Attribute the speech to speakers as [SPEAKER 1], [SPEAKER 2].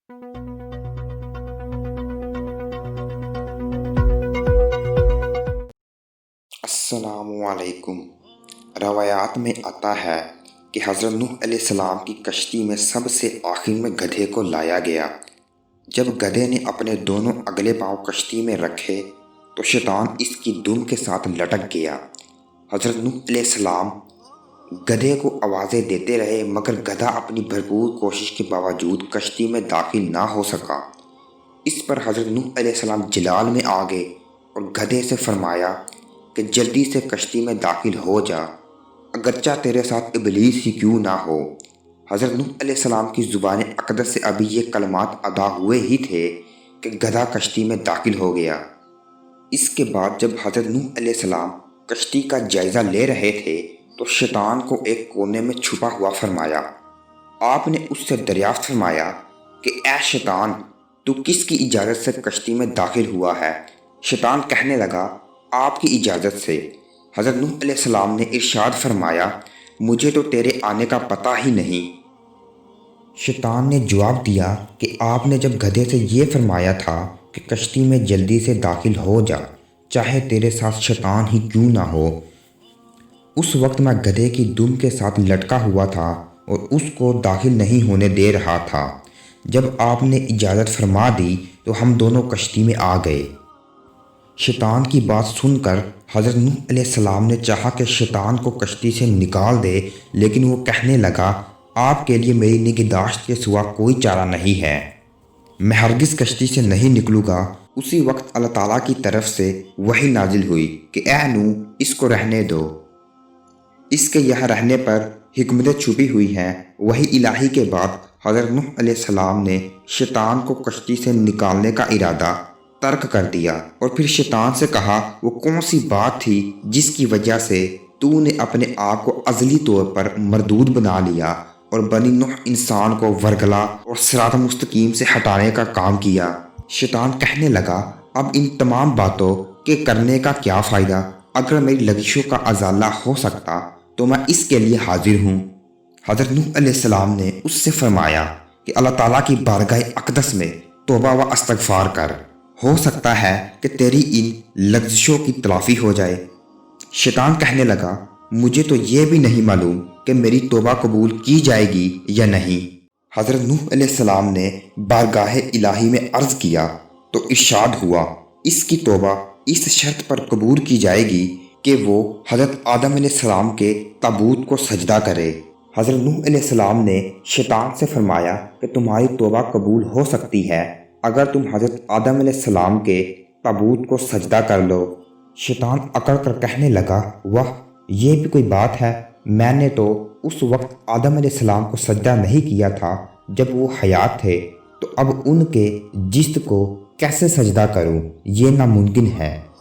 [SPEAKER 1] अस्सलामुअलैकुम। रवायात में आता है कि हज़रत नूह अलैहिस्सलाम की कश्ती में सबसे आखिर में गधे को लाया गया। जब गधे ने अपने दोनों अगले पाँव कश्ती में रखे तो शैतान इसकी दुम के साथ लटक गया। हज़रत नूह अलैहिस्सलाम गधे को आवाज़ें देते रहे मगर गधा अपनी भरपूर कोशिश के बावजूद कश्ती में दाखिल ना हो सका। इस पर हज़रत नूह अलैहिस्सलाम जलाल में आ गए और गधे से फरमाया कि जल्दी से कश्ती में दाखिल हो जा, अगरचा तेरे साथ इबलीस ही क्यों ना हो। हज़रत नूह अलैहिस्सलाम की ज़ुबान अक़दस से अभी ये कलमात अदा हुए ही थे कि गधा कश्ती में दाखिल हो गया। इसके बाद जब हज़रत नूह अलैहिस्सलाम कश्ती का जायज़ा ले रहे थे तो शैतान को एक कोने में छुपा हुआ फरमाया। आपने उससे दरियाफ्त फरमाया कि ऐ शैतान, तू किसकी इजाज़त से कश्ती में दाखिल हुआ है। शैतान कहने लगा, आपकी इजाज़त से। हज़रत नूह अलैहिस्सलाम ने इरशाद फरमाया, मुझे तो तेरे आने का पता ही नहीं। शैतान ने जवाब दिया कि आपने जब गधे से ये फरमाया था कि कश्ती में जल्दी से दाखिल हो जा, चाहे तेरे साथ शैतान ही क्यों ना हो, उस वक्त मैं गधे की दुम के साथ लटका हुआ था और उसको दाखिल नहीं होने दे रहा था। जब आपने इजाज़त फरमा दी तो हम दोनों कश्ती में आ गए। शैतान की बात सुनकर हज़रत नूह अलैहिस्सलाम ने चाहा कि शैतान को कश्ती से निकाल दे, लेकिन वो कहने लगा, आपके लिए मेरी निगहदाश्त के सिवा कोई चारा नहीं है, मैं हरगिज़ कश्ती से नहीं निकलूँगा। उसी वक्त अल्लाह ताला की तरफ से वही नाजिल हुई कि ए नूह, इसको रहने दो, इसके यहाँ रहने पर हिकमतें छुपी हुई हैं। वही इलाही के बाद हज़रत नूह अलैहिस्सलाम ने शैतान को कश्ती से निकालने का इरादा तर्क कर दिया और फिर शैतान से कहा, वो कौन सी बात थी जिसकी वजह से तूने अपने आप को अज़ली तौर पर मरदूद बना लिया और बनी नूह इंसान को वरगला और सिरात मुस्तकीम से हटाने का काम किया। शैतान कहने लगा, अब इन तमाम बातों के करने का क्या फ़ायदा। अगर मेरी लगिशों का अजाला हो सकता तो मैं इसके लिए हाजिर हूँ। हज़रत नूह अलैहिस्सलाम ने उससे फरमाया कि अल्लाह ताला की बारगाह अक़दस में तौबा व इस्तग़फ़ार कर, हो सकता है कि तेरी इन लग़्ज़िशों की तलाफ़ी हो जाए। शैतान कहने लगा, मुझे तो ये भी नहीं मालूम कि मेरी तौबा कबूल की जाएगी या नहीं। हज़रत नूह अलैहिस्सलाम ने बारगाह इलाही में अर्ज़ किया तो इरशाद हुआ, इसकी तौबा इस शर्त पर कबूल की जाएगी कि वो हज़रत आदम अलैहिस्सलाम के ताबूत को सजदा करे। हज़रत नूह अलैहिस्सलाम ने शैतान से फरमाया कि तुम्हारी तौबा कबूल हो सकती है अगर तुम हज़रत आदम अलैहिस्सलाम के ताबूत को सजदा कर लो। शैतान अकड़ कर कहने लगा, वाह, ये भी कोई बात है, मैंने तो उस वक्त आदम अलैहिस्सलाम को सजदा नहीं किया था जब वो हयात थे, तो अब उनके जिस्म को कैसे सजदा करूं, ये नामुमकिन है।